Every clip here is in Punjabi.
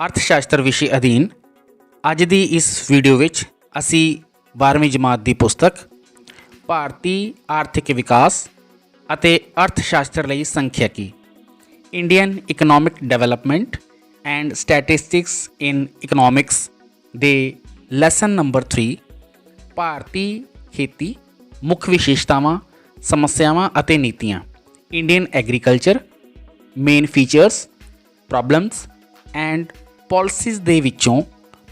ਅਰਥਸ਼ਾਸਤਰ ਵਿਸ਼ੇ ਅਧੀਨ ਅੱਜ ਦੀ ਇਸ ਵੀਡੀਓ ਵਿੱਚ ਅਸੀਂ 12ਵੀਂ ਜਮਾਤ ਦੀ ਪੁਸਤਕ ਭਾਰਤੀ ਆਰਥਿਕ ਵਿਕਾਸ ਅਤੇ ਅਰਥਸ਼ਾਸਤਰ ਲਈ ਸੰਖਿਅਕੀ Indian economic development and statistics in economics ਦੇ ਲੈਸਨ ਨੰਬਰ 3 ਭਾਰਤੀ ਖੇਤੀ ਮੁੱਖ ਵਿਸ਼ੇਸ਼ਤਾਵਾਂ ਸਮੱਸਿਆਵਾਂ ਅਤੇ ਨੀਤੀਆਂ Indian agriculture main features problems and policies ਦੇ ਵਿੱਚੋਂ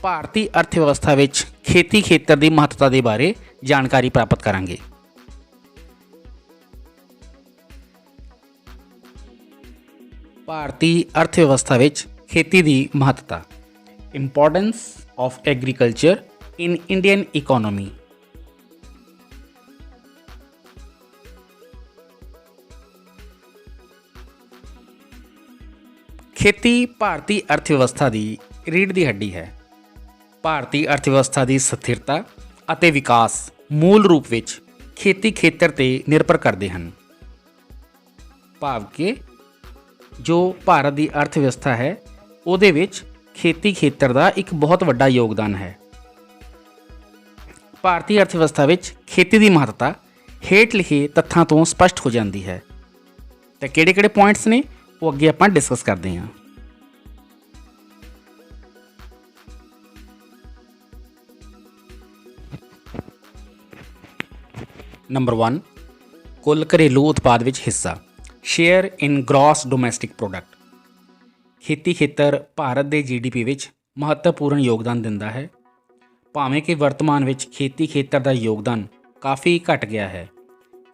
ਭਾਰਤੀ ਅਰਥ ਵਿਵਸਥਾ ਵਿੱਚ ਖੇਤੀ ਖੇਤਰ ਦੀ ਮਹੱਤਤਾ ਦੇ ਬਾਰੇ ਜਾਣਕਾਰੀ ਪ੍ਰਾਪਤ ਕਰਾਂਗੇ। ਭਾਰਤੀ ਅਰਥ ਵਿਵਸਥਾ ਵਿੱਚ ਖੇਤੀ ਦੀ ਮਹੱਤਤਾ importance of agriculture in Indian economy. ਖੇਤੀ ਭਾਰਤੀ ਅਰਥ ਵਿਵਸਥਾ ਦੀ ਰੀੜ੍ਹ ਦੀ ਹੱਡੀ ਹੈ। ਭਾਰਤੀ ਅਰਥ ਵਿਵਸਥਾ ਦੀ ਸਥਿਰਤਾ ਅਤੇ ਵਿਕਾਸ ਮੂਲ ਰੂਪ ਵਿੱਚ ਖੇਤੀ ਖੇਤਰ 'ਤੇ ਨਿਰਭਰ ਕਰਦੇ ਹਨ। ਭਾਵ ਕਿ ਜੋ ਭਾਰਤ ਦੀ ਅਰਥ ਵਿਵਸਥਾ ਹੈ ਉਹਦੇ ਵਿੱਚ ਖੇਤੀ ਖੇਤਰ ਦਾ ਇੱਕ ਬਹੁਤ ਵੱਡਾ ਯੋਗਦਾਨ ਹੈ। ਭਾਰਤੀ ਅਰਥ ਵਿਵਸਥਾ ਵਿੱਚ ਖੇਤੀ ਦੀ ਮਹੱਤਤਾ ਹੇਠ ਲਿਖੇ ਤੱਥਾਂ ਤੋਂ ਸਪਸ਼ਟ ਹੋ ਜਾਂਦੀ ਹੈ। ਤੇ ਕਿਹੜੇ ਪੁਆਇੰਟਸ ਨੇ ਉਹ ਅੱਗੇ ਆਪਾਂ ਡਿਸਕਸ ਕਰਦੇ ਹਾਂ। ਨੰਬਰ 1 ਕੁੱਲ ਘਰੇਲੂ ਉਤਪਾਦ ਵਿੱਚ ਹਿੱਸਾ ਸ਼ੇਅਰ ਇਨ ਗ੍ਰੋਸ ਡੋਮੈਸਟਿਕ ਪ੍ਰੋਡਕਟ। ਖੇਤੀ ਖੇਤਰ ਭਾਰਤ ਦੇ GDP ਵਿੱਚ ਮਹੱਤਵਪੂਰਨ ਯੋਗਦਾਨ ਦਿੰਦਾ ਹੈ। ਭਾਵੇਂ ਕਿ ਵਰਤਮਾਨ ਵਿੱਚ ਖੇਤੀ ਖੇਤਰ ਦਾ ਯੋਗਦਾਨ ਕਾਫੀ ਘਟ ਗਿਆ ਹੈ,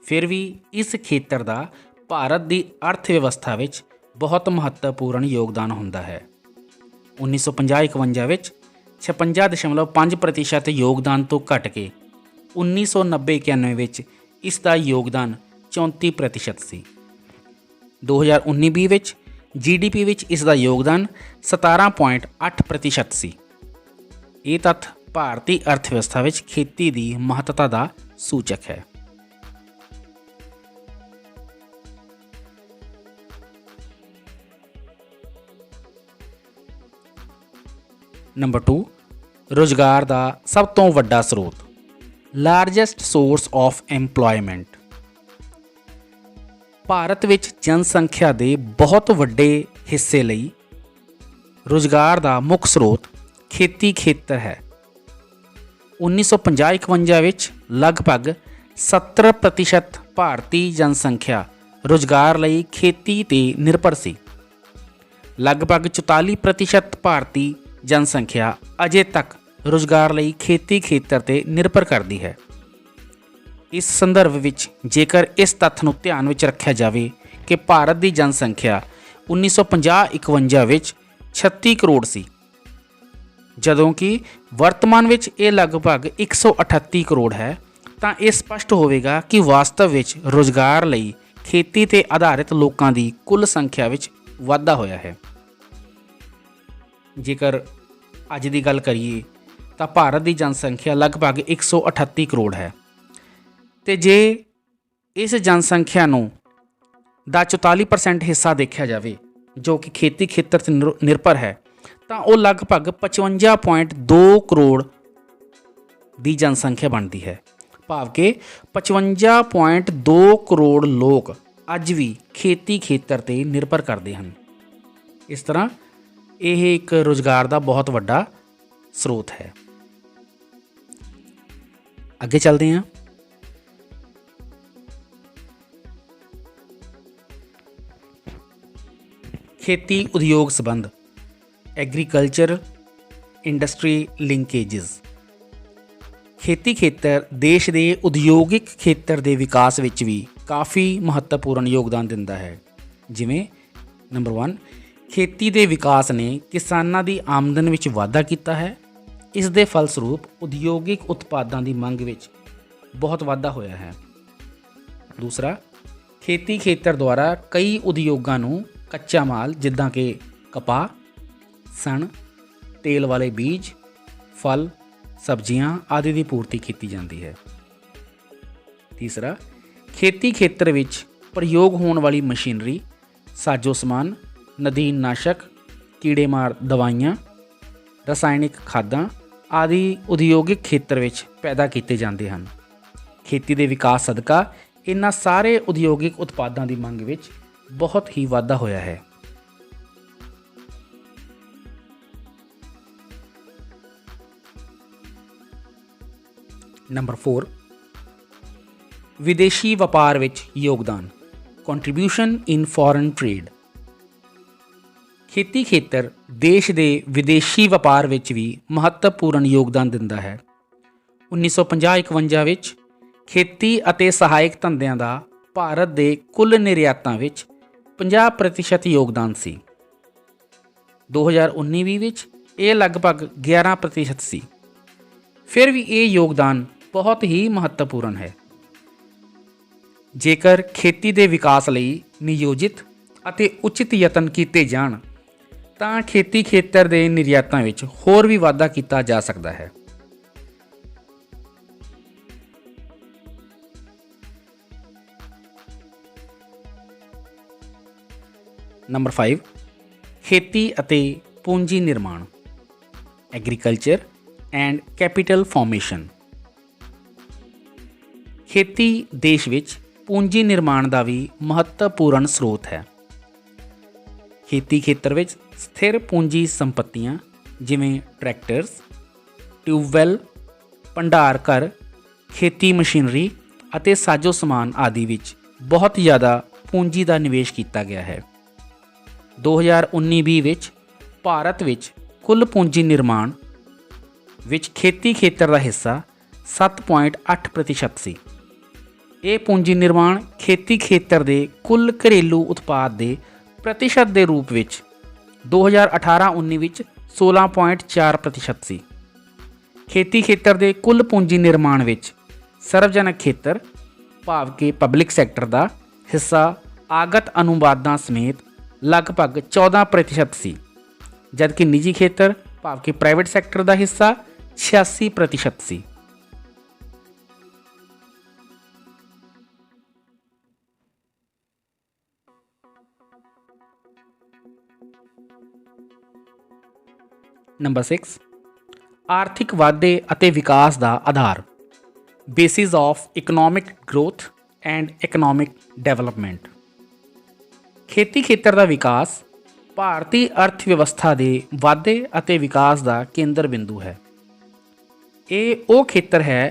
ਫਿਰ ਵੀ ਇਸ ਖੇਤਰ ਦਾ ਭਾਰਤ ਦੀ ਅਰਥ ਵਿਵਸਥਾ ਵਿੱਚ ਬਹੁਤ ਮਹੱਤਵਪੂਰਨ ਯੋਗਦਾਨ ਹੁੰਦਾ ਹੈ। 1950-51 ਵਿੱਚ 56.5% ਯੋਗਦਾਨ ਤੋਂ ਘਟ ਕੇ 1990-91 ਵਿੱਚ ਇਸ ਦਾ ਯੋਗਦਾਨ 34% ਸੀ। 2019-20 ਵਿੱਚ GDP ਵਿੱਚ ਇਸ ਦਾ ਯੋਗਦਾਨ 17.8% ਸੀ। ਇਹ ਤੱਥ ਭਾਰਤੀ ਅਰਥ ਵਿਵਸਥਾ ਵਿੱਚ ਖੇਤੀ ਦੀ ਮਹੱਤਤਾ ਦਾ ਸੂਚਕ ਹੈ। ਨੰਬਰ 2 ਰੁਜ਼ਗਾਰ ਦਾ ਸਭ ਤੋਂ ਵੱਡਾ ਸਰੋਤ largest source of employment. Bharat ਵਿੱਚ ਜਨਸੰਖਿਆ ਦੇ ਬਹੁਤ ਵੱਡੇ ਹਿੱਸੇ ਲਈ ਰੁਜ਼ਗਾਰ ਦਾ ਮੁੱਖ ਸਰੋਤ ਖੇਤੀ ਖੇਤਰ ਹੈ। 1950-51 ਵਿੱਚ ਲਗਭਗ 70% ਭਾਰਤੀ ਜਨਸੰਖਿਆ ਰੁਜ਼ਗਾਰ ਲਈ ਖੇਤੀ 'ਤੇ ਨਿਰਭਰ ਸੀ। ਲਗਭਗ 44% ਭਾਰਤੀ ਜਨਸੰਖਿਆ ਅਜੇ ਤੱਕ ਰੁਜ਼ਗਾਰ ਲਈ ਖੇਤੀ ਖੇਤਰ 'ਤੇ ਨਿਰਭਰ ਕਰਦੀ ਹੈ। ਇਸ ਸੰਦਰਭ ਵਿੱਚ ਜੇਕਰ ਇਸ ਤੱਥ ਨੂੰ ਧਿਆਨ ਵਿੱਚ ਰੱਖਿਆ ਜਾਵੇ ਕਿ ਭਾਰਤ ਦੀ ਜਨਸੰਖਿਆ 1950-51 ਵਿੱਚ 36 ਕਰੋੜ ਸੀ, ਜਦੋਂ ਕਿ ਵਰਤਮਾਨ ਵਿੱਚ ਇਹ ਲਗਭਗ 138 ਕਰੋੜ ਹੈ, ਤਾਂ ਇਹ ਸਪਸ਼ਟ ਹੋਵੇਗਾ ਕਿ ਵਾਸਤਵ ਵਿੱਚ ਰੁਜ਼ਗਾਰ ਲਈ ਖੇਤੀ 'ਤੇ ਆਧਾਰਿਤ ਲੋਕਾਂ ਦੀ ਕੁੱਲ ਸੰਖਿਆ ਵਿੱਚ ਵਾਧਾ ਹੋਇਆ ਹੈ। ਜੇਕਰ ਅੱਜ ਦੀ ਗੱਲ ਕਰੀਏ ਤਾਂ ਭਾਰਤ ਦੀ ਜਨਸੰਖਿਆ ਲਗਭਗ 138 ਕਰੋੜ ਹੈ, ਅਤੇ ਜੇ ਇਸ ਜਨਸੰਖਿਆ ਨੂੰ ਦਾ 44% ਹਿੱਸਾ ਦੇਖਿਆ ਜਾਵੇ ਜੋ ਕਿ ਖੇਤੀ ਖੇਤਰ 'ਤੇ ਨਿਰਭਰ ਹੈ, ਤਾਂ ਉਹ ਲਗਭਗ 55.2 ਕਰੋੜ ਦੀ ਜਨਸੰਖਿਆ ਬਣਦੀ ਹੈ। ਭਾਵ ਕਿ 55.2 ਕਰੋੜ ਲੋਕ ਅੱਜ ਵੀ ਖੇਤੀ ਖੇਤਰ 'ਤੇ ਨਿਰਭਰ ਕਰਦੇ ਹਨ। ਇਸ ਤਰ੍ਹਾਂ ਇਹ ਇੱਕ ਰੁਜ਼ਗਾਰ ਦਾ ਬਹੁਤ ਵੱਡਾ ਸਰੋਤ ਹੈ। ਅੱਗੇ ਚੱਲਦੇ ਹਾਂ। ਖੇਤੀ ਉਦਯੋਗ ਸੰਬੰਧ ਐਗਰੀਕਲਚਰ ਇੰਡਸਟਰੀ ਲਿੰਕੇਜਸ। ਖੇਤੀ ਖੇਤਰ ਦੇਸ਼ ਦੇ ਉਦਯੋਗਿਕ ਖੇਤਰ ਦੇ ਵਿਕਾਸ ਵਿੱਚ ਵੀ ਕਾਫੀ ਮਹੱਤਵਪੂਰਨ ਯੋਗਦਾਨ ਦਿੰਦਾ ਹੈ। ਜਿਵੇਂ ਨੰਬਰ 1 ਖੇਤੀ ਦੇ ਵਿਕਾਸ ਨੇ ਕਿਸਾਨਾਂ ਦੀ ਆਮਦਨ ਵਿੱਚ ਵਾਧਾ ਕੀਤਾ ਹੈ। ਇਸ ਦੇ ਫਲਸਰੂਪ ਉਦਯੋਗਿਕ ਉਤਪਾਦਾਂ ਦੀ ਮੰਗ ਵਿੱਚ ਬਹੁਤ ਵਾਧਾ ਹੋਇਆ ਹੈ। ਦੂਸਰਾ ਖੇਤੀ ਖੇਤਰ ਦੁਆਰਾ ਕਈ ਉਦਯੋਗਾਂ ਨੂੰ ਕੱਚਾ ਮਾਲ ਜਿੱਦਾਂ ਕਿ ਕਪਾਹ, ਸਣ, ਤੇਲ ਵਾਲੇ ਬੀਜ, ਫਲ, ਸਬਜ਼ੀਆਂ ਆਦਿ ਦੀ ਪੂਰਤੀ ਕੀਤੀ ਜਾਂਦੀ ਹੈ। ਤੀਸਰਾ ਖੇਤੀ ਖੇਤਰ ਵਿੱਚ ਪ੍ਰਯੋਗ ਹੋਣ ਵਾਲੀ ਮਸ਼ੀਨਰੀ, ਸਾਜੋ ਸਮਾਨ, ਨਦੀਨਨਾਸ਼ਕ, ਕੀੜੇਮਾਰ ਦਵਾਈਆਂ, ਰਸਾਇਣਿਕ ਖਾਦਾਂ ਆਦਿ ਉਦਯੋਗਿਕ ਖੇਤਰ ਵਿੱਚ ਪੈਦਾ ਕੀਤੇ ਜਾਂਦੇ ਹਨ। ਖੇਤੀ ਦੇ ਵਿਕਾਸ ਸਦਕਾ ਇਹਨਾਂ ਸਾਰੇ ਉਦਯੋਗਿਕ ਉਤਪਾਦਾਂ ਦੀ ਮੰਗ ਵਿੱਚ ਬਹੁਤ ਹੀ ਵਾਧਾ ਹੋਇਆ ਹੈ। ਨੰਬਰ 4, ਵਿਦੇਸ਼ੀ ਵਪਾਰ ਵਿੱਚ ਯੋਗਦਾਨ, ਕੰਟਰੀਬਿਊਸ਼ਨ ਇਨ ਫੋਰਨ ਟ੍ਰੇਡ। ਖੇਤੀ ਖੇਤਰ ਦੇਸ਼ ਦੇ ਵਿਦੇਸ਼ੀ ਵਪਾਰ ਵਿੱਚ ਵੀ ਮਹੱਤਵਪੂਰਨ ਯੋਗਦਾਨ ਦਿੰਦਾ ਹੈ। 1950-51 ਵਿੱਚ ਖੇਤੀ ਅਤੇ ਸਹਾਇਕ ਧੰਦਿਆਂ ਦਾ ਭਾਰਤ ਦੇ ਕੁੱਲ ਨਿਰਯਾਤਾਂ ਵਿੱਚ 50% ਯੋਗਦਾਨ ਸੀ। 2019-20 ਵਿੱਚ ਇਹ ਲਗਭਗ 11% ਸੀ। ਫਿਰ ਵੀ ਇਹ ਯੋਗਦਾਨ ਬਹੁਤ ਹੀ ਮਹੱਤਵਪੂਰਨ ਹੈ। ਜੇਕਰ ਖੇਤੀ ਦੇ ਵਿਕਾਸ ਲਈ ਨਿਯੋਜਿਤ ਅਤੇ ਉਚਿਤ ਯਤਨ ਕੀਤੇ ਜਾਣ ਤਾਂ ਖੇਤੀ ਖੇਤਰ ਦੇ ਨਿਰਯਾਤਾਂ ਵਿੱਚ ਹੋਰ ਵੀ ਵਾਧਾ ਕੀਤਾ ਜਾ ਸਕਦਾ ਹੈ। ਨੰਬਰ 5, ਖੇਤੀ ਅਤੇ ਪੂੰਜੀ ਨਿਰਮਾਣ, ਐਗਰੀਕਲਚਰ ਐਂਡ ਕੈਪੀਟਲ ਫਾਰਮੇਸ਼ਨ। ਖੇਤੀ ਦੇਸ਼ ਵਿੱਚ ਪੂੰਜੀ ਨਿਰਮਾਣ ਦਾ ਵੀ ਮਹੱਤਵਪੂਰਨ ਸਰੋਤ ਹੈ। ਖੇਤੀ ਖੇਤਰ ਵਿੱਚ ਸਥਿਰ ਪੂੰਜੀ ਸੰਪਤੀਆਂ ਜਿਵੇਂ ਟਰੈਕਟਰਸ, ਟਿਊਬਵੈੱਲ, ਭੰਡਾਰ ਘਰ, ਖੇਤੀ ਮਸ਼ੀਨਰੀ ਅਤੇ ਸਾਜੋ ਸਮਾਨ ਆਦਿ ਵਿੱਚ ਬਹੁਤ ਜ਼ਿਆਦਾ ਪੂੰਜੀ ਦਾ ਨਿਵੇਸ਼ ਕੀਤਾ ਗਿਆ ਹੈ। 2019-20 ਵਿੱਚ ਭਾਰਤ ਵਿੱਚ ਕੁੱਲ ਪੂੰਜੀ ਨਿਰਮਾਣ ਵਿੱਚ ਖੇਤੀ ਖੇਤਰ ਦਾ ਹਿੱਸਾ 7.8% ਸੀ। ਇਹ ਪੂੰਜੀ ਨਿਰਮਾਣ ਖੇਤੀ ਖੇਤਰ ਦੇ ਕੁੱਲ ਘਰੇਲੂ ਉਤਪਾਦ ਦੇ ਪ੍ਰਤੀਸ਼ਤ ਦੇ ਰੂਪ ਵਿੱਚ 2018-19 ਵਿੱਚ 16.4% ਸੀ। ਖੇਤੀ ਖੇਤਰ ਦੇ ਕੁੱਲ ਪੂੰਜੀ ਨਿਰਮਾਣ ਵਿੱਚ ਸਰਵਜਨਕ ਖੇਤਰ ਭਾਵ ਕਿ ਪਬਲਿਕ ਸੈਕਟਰ ਦਾ ਹਿੱਸਾ ਆਗਤ ਅਨੁਵਾਦਾਂ ਸਮੇਤ ਲਗਭਗ 14% ਸੀ, ਜਦਕਿ ਨਿੱਜੀ ਖੇਤਰ ਭਾਵ ਕਿ ਪ੍ਰਾਈਵੇਟ ਸੈਕਟਰ ਦਾ ਹਿੱਸਾ 86% ਸੀ। ਨੰਬਰ 6, ਆਰਥਿਕ ਵਾਧੇ ਅਤੇ ਵਿਕਾਸ ਦਾ ਆਧਾਰ, basis of economic growth and economic development. ਖੇਤੀ ਖੇਤਰ ਦਾ ਵਿਕਾਸ ਭਾਰਤੀ ਅਰਥ ਵਿਵਸਥਾ ਦੇ ਵਾਧੇ ਅਤੇ ਵਿਕਾਸ ਦਾ ਕੇਂਦਰ ਬਿੰਦੂ ਹੈ। ਇਹ ਉਹ ਖੇਤਰ ਹੈ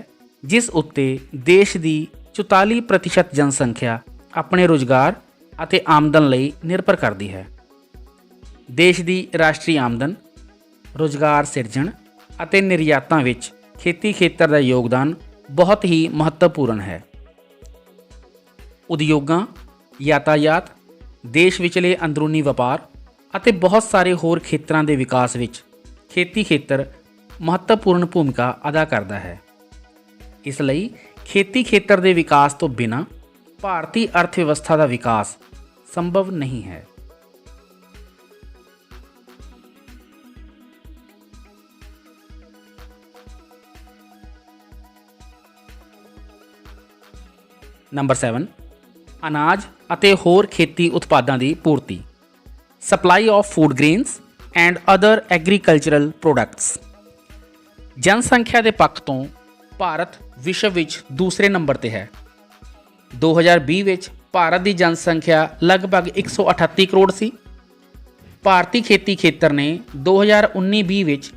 ਜਿਸ ਉੱਤੇ ਦੇਸ਼ ਦੀ 44% ਜਨਸੰਖਿਆ ਆਪਣੇ ਰੁਜ਼ਗਾਰ ਅਤੇ ਆਮਦਨ ਲਈ ਨਿਰਭਰ ਕਰਦੀ ਹੈ। ਦੇਸ਼ ਦੀ ਰਾਸ਼ਟਰੀ ਆਮਦਨ, ਰੁਜ਼ਗਾਰ ਸਿਰਜਣ ਅਤੇ ਨਿਰਯਾਤਾਂ ਵਿੱਚ ਖੇਤੀ ਖੇਤਰ ਦਾ ਯੋਗਦਾਨ ਬਹੁਤ ਹੀ ਮਹੱਤਵਪੂਰਨ ਹੈ। ਉਦਯੋਗਾਂ, ਯਾਤਾਯਾਤ, ਦੇਸ਼ ਵਿਚਲੇ ਅੰਦਰੂਨੀ ਵਪਾਰ ਅਤੇ ਬਹੁਤ ਸਾਰੇ ਹੋਰ ਖੇਤਰਾਂ ਦੇ ਵਿਕਾਸ ਵਿੱਚ ਖੇਤੀ ਖੇਤਰ ਮਹੱਤਵਪੂਰਨ ਭੂਮਿਕਾ ਅਦਾ ਕਰਦਾ ਹੈ। ਇਸ ਲਈ ਖੇਤੀ ਖੇਤਰ ਦੇ ਵਿਕਾਸ ਤੋਂ ਬਿਨਾਂ ਭਾਰਤੀ ਅਰਥ ਵਿਵਸਥਾ ਦਾ ਵਿਕਾਸ ਸੰਭਵ ਨਹੀਂ ਹੈ। ਨੰਬਰ 7, ਅਨਾਜ ਅਤੇ ਹੋਰ ਖੇਤੀ ਉਤਪਾਦਾਂ ਦੀ ਪੂਰਤੀ, supply of food grains and other agricultural products. ਜਨਸੰਖਿਆ ਦੇ ਪੱਖ ਤੋਂ ਭਾਰਤ ਵਿਸ਼ਵ ਵਿੱਚ ਦੂਸਰੇ ਨੰਬਰ 'ਤੇ ਹੈ। 2020 ਵਿੱਚ ਭਾਰਤ ਦੀ ਜਨਸੰਖਿਆ ਲਗਭਗ 138 ਕਰੋੜ ਸੀ। ਭਾਰਤੀ ਖੇਤੀ ਖੇਤਰ ਨੇ 2019-20 ਵਿੱਚ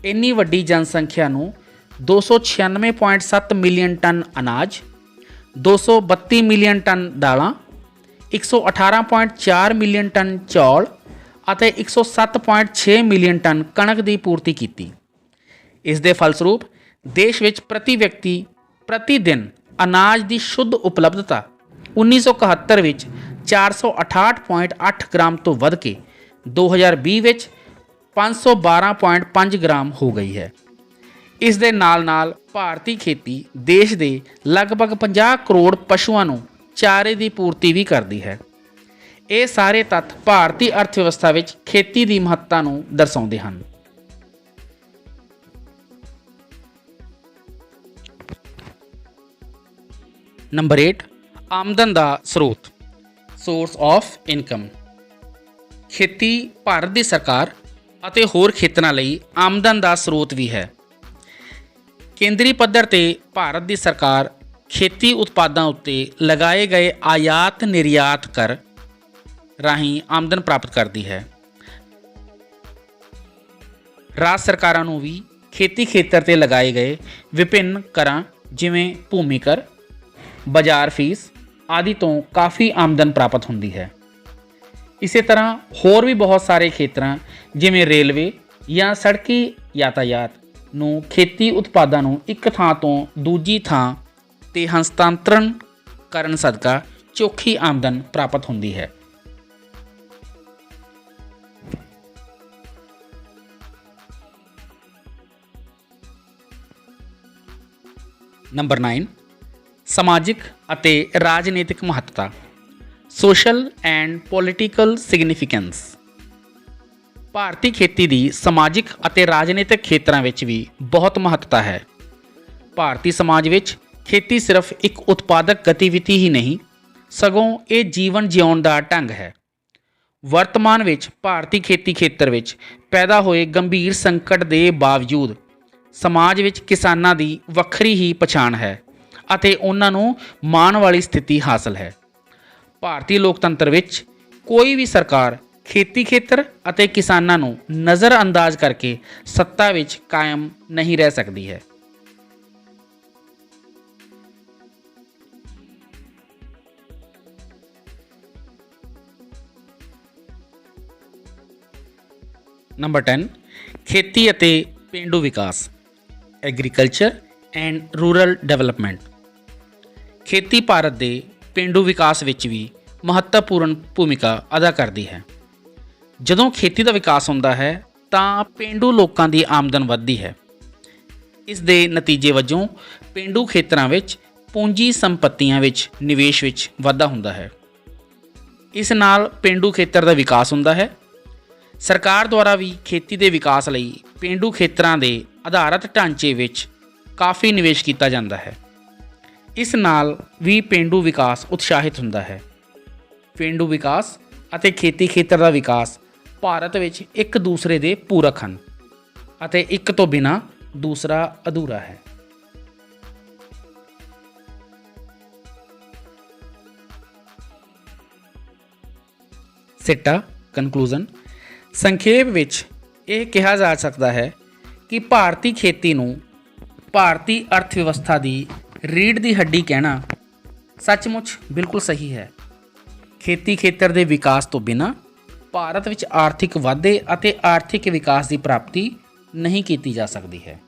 ਇੰਨੀ ਵੱਡੀ ਜਨਸੰਖਿਆ ਨੂੰ 296.7 ਮਿਲੀਅਨ ਟਨ ਅਨਾਜ, 232 ਮਿਲੀਅਨ ਟਨ ਦਾਲਾਂ, 118.4 ਮਿਲੀਅਨ ਟਨ ਚੌਲ ਅਤੇ 107.6 ਮਿਲੀਅਨ ਟਨ ਕਣਕ ਦੀ ਪੂਰਤੀ ਕੀਤੀ। ਇਸ ਦੇ ਫਲਸਰੂਪ ਦੇਸ਼ ਵਿੱਚ ਪ੍ਰਤੀ ਵਿਅਕਤੀ ਪ੍ਰਤੀ ਦਿਨ ਅਨਾਜ ਦੀ ਸ਼ੁੱਧ ਉਪਲਬਧਤਾ 1971 ਵਿੱਚ 468.8 ਗ੍ਰਾਮ ਤੋਂ ਵੱਧ ਕੇ 2020 ਵਿੱਚ 512.5 ਗ੍ਰਾਮ ਹੋ ਗਈ ਹੈ। ਇਸ ਦੇ ਨਾਲ ਭਾਰਤੀ ਖੇਤੀ ਦੇਸ਼ ਦੇ ਲਗਭਗ 50 ਕਰੋੜ ਪਸ਼ੂਆਂ ਨੂੰ ਚਾਰੇ ਦੀ ਪੂਰਤੀ ਵੀ ਕਰਦੀ ਹੈ। ਇਹ ਸਾਰੇ ਤੱਤ ਭਾਰਤੀ ਅਰਥ ਵਿਵਸਥਾ ਵਿੱਚ ਖੇਤੀ ਦੀ ਮਹੱਤਤਾ ਨੂੰ ਦਰਸਾਉਂਦੇ ਹਨ। ਨੰਬਰ 8, ਆਮਦਨ ਦਾ ਸਰੋਤ, ਸੋਰਸ ਆਫ ਇਨਕਮ। ਖੇਤੀ ਭਾਰਤ ਦੀ ਸਰਕਾਰ ਅਤੇ ਹੋਰ ਖੇਤਰਾਂ ਲਈ ਆਮਦਨ ਦਾ ਸਰੋਤ ਵੀ ਹੈ। ਕੇਂਦਰੀ ਪੱਧਰ ਤੇ ਭਾਰਤ ਦੀ ਸਰਕਾਰ ਖੇਤੀ ਉਤਪਾਦਾਂ ਉੱਤੇ ਲਗਾਏ ਗਏ ਆਯਾਤ ਨਿਰਯਾਤ ਕਰ ਰਾਹੀਂ ਆਮਦਨ ਪ੍ਰਾਪਤ ਕਰਦੀ ਹੈ। ਰਾਜ ਸਰਕਾਰਾਂ ਨੂੰ ਵੀ ਖੇਤੀ ਖੇਤਰ ਤੇ ਲਗਾਏ ਗਏ ਵਿਭਿੰਨ ਕਰਾਂ ਜਿਵੇਂ ਭੂਮੀ ਕਰ, ਬਾਜ਼ਾਰ ਫੀਸ ਆਦਿ ਤੋਂ ਕਾਫੀ ਆਮਦਨ ਪ੍ਰਾਪਤ ਹੁੰਦੀ ਹੈ। ਇਸੇ ਤਰ੍ਹਾਂ ਹੋਰ ਵੀ ਬਹੁਤ ਸਾਰੇ ਖੇਤਰਾਂ ਜਿਵੇਂ ਰੇਲਵੇ ਜਾਂ ਸੜਕੀ ਯਾਤਾਯਾਤ ਨੂੰ ਖੇਤੀ ਉਤਪਾਦਾਂ ਨੂੰ ਇੱਕ ਥਾਂ ਤੋਂ ਦੂਜੀ ਥਾਂ ਤੇ ਹਸਤਾਂਤਰਨ ਕਰਨ ਸਦਕਾ ਚੋਖੀ ਆਮਦਨ ਪ੍ਰਾਪਤ ਹੁੰਦੀ ਹੈ। ਨੰਬਰ 9, ਸਮਾਜਿਕ ਅਤੇ ਰਾਜਨੀਤਿਕ ਮਹੱਤਤਾ, ਸੋਸ਼ਲ ਐਂਡ ਪੋਲੀਟੀਕਲ ਸਿਗਨੀਫੀਕੈਂਸ। ਭਾਰਤੀ ਖੇਤੀ ਦੀ ਸਮਾਜਿਕ ਅਤੇ ਰਾਜਨੀਤਿਕ ਖੇਤਰਾਂ ਵਿੱਚ ਵੀ ਬਹੁਤ ਮਹੱਤਤਾ ਹੈ। ਭਾਰਤੀ ਸਮਾਜ ਵਿੱਚ ਖੇਤੀ ਸਿਰਫ ਇੱਕ ਉਤਪਾਦਕ ਗਤੀਵਿਧੀ ਹੀ ਨਹੀਂ, ਸਗੋਂ ਇਹ ਜੀਵਨ ਜਿਉਣ ਦਾ ਢੰਗ ਹੈ। ਵਰਤਮਾਨ ਵਿੱਚ ਭਾਰਤੀ ਖੇਤੀ ਖੇਤਰ ਵਿੱਚ ਪੈਦਾ ਹੋਏ ਗੰਭੀਰ ਸੰਕਟ ਦੇ ਬਾਵਜੂਦ ਸਮਾਜ ਵਿੱਚ ਕਿਸਾਨਾਂ ਦੀ ਵੱਖਰੀ ਹੀ ਪਛਾਣ ਹੈ ਅਤੇ ਉਹਨਾਂ ਨੂੰ ਮਾਣ ਵਾਲੀ ਸਥਿਤੀ ਹਾਸਲ ਹੈ। ਭਾਰਤੀ ਲੋਕਤੰਤਰ ਵਿੱਚ ਕੋਈ ਵੀ ਸਰਕਾਰ ਖੇਤੀ ਖੇਤਰ ਅਤੇ ਕਿਸਾਨਾਂ ਨੂੰ ਨਜ਼ਰਅੰਦਾਜ਼ ਕਰਕੇ ਸੱਤਾ ਵਿੱਚ ਕਾਇਮ ਨਹੀਂ ਰਹਿ ਸਕਦੀ ਹੈ। ਨੰਬਰ 10, ਖੇਤੀ ਅਤੇ ਪੇਂਡੂ ਵਿਕਾਸ, ਐਗਰੀਕਲਚਰ ਐਂਡ ਰੂਰਲ ਡਿਵੈਲਪਮੈਂਟ। ਖੇਤੀ ਭਾਰਤ ਦੇ ਪੇਂਡੂ ਵਿਕਾਸ ਵਿੱਚ ਵੀ ਮਹੱਤਵਪੂਰਨ ਭੂਮਿਕਾ ਅਦਾ ਕਰਦੀ ਹੈ। ਜਦੋਂ ਖੇਤੀ ਦਾ ਵਿਕਾਸ ਹੁੰਦਾ ਹੈ ਤਾਂ ਪੇਂਡੂ ਲੋਕਾਂ ਦੀ ਆਮਦਨ ਵੱਧਦੀ ਹੈ। ਇਸ ਦੇ ਨਤੀਜੇ ਵਜੋਂ ਪੇਂਡੂ ਖੇਤਰਾਂ ਵਿੱਚ ਪੂੰਜੀ ਸੰਪਤੀਆਂ ਵਿੱਚ ਨਿਵੇਸ਼ ਵਿੱਚ ਵਾਧਾ ਹੁੰਦਾ ਹੈ। ਇਸ ਨਾਲ ਪੇਂਡੂ ਖੇਤਰ ਦਾ ਵਿਕਾਸ ਹੁੰਦਾ ਹੈ। ਸਰਕਾਰ ਦੁਆਰਾ ਵੀ ਖੇਤੀ ਦੇ ਵਿਕਾਸ ਲਈ ਪੇਂਡੂ ਖੇਤਰਾਂ ਦੇ ਆਧਾਰਤ ਢਾਂਚੇ ਵਿੱਚ ਕਾਫੀ ਨਿਵੇਸ਼ ਕੀਤਾ ਜਾਂਦਾ ਹੈ। ਇਸ ਨਾਲ ਵੀ ਪੇਂਡੂ ਵਿਕਾਸ ਉਤਸ਼ਾਹਿਤ ਹੁੰਦਾ ਹੈ। ਪੇਂਡੂ ਵਿਕਾਸ ਅਤੇ ਖੇਤੀ ਖੇਤਰ ਦਾ ਵਿਕਾਸ ਭਾਰਤ ਵਿੱਚ ਇੱਕ ਦੂਸਰੇ ਦੇ ਪੂਰਕ ਹਨ ਅਤੇ ਇੱਕ ਤੋਂ ਬਿਨਾਂ ਦੂਸਰਾ ਅਧੂਰਾ ਹੈ। ਸਿੱਟਾ, ਕਨਕਲੂਜਨ। ਸੰਖੇਪ ਵਿੱਚ ਇਹ ਕਿਹਾ ਜਾ ਸਕਦਾ ਹੈ ਕਿ ਭਾਰਤੀ ਖੇਤੀ ਨੂੰ ਭਾਰਤੀ ਅਰਥ ਵਿਵਸਥਾ ਦੀ ਰੀੜ੍ਹ ਦੀ ਹੱਡੀ ਕਹਿਣਾ ਸੱਚਮੁੱਚ ਬਿਲਕੁਲ ਸਹੀ ਹੈ। ਖੇਤੀ ਖੇਤਰ ਦੇ ਵਿਕਾਸ ਤੋਂ ਬਿਨਾਂ ਭਾਰਤ ਵਿੱਚ ਆਰਥਿਕ ਵਾਧੇ ਅਤੇ ਆਰਥਿਕ ਵਿਕਾਸ ਦੀ ਪ੍ਰਾਪਤੀ ਨਹੀਂ ਕੀਤੀ ਜਾ ਸਕਦੀ ਹੈ।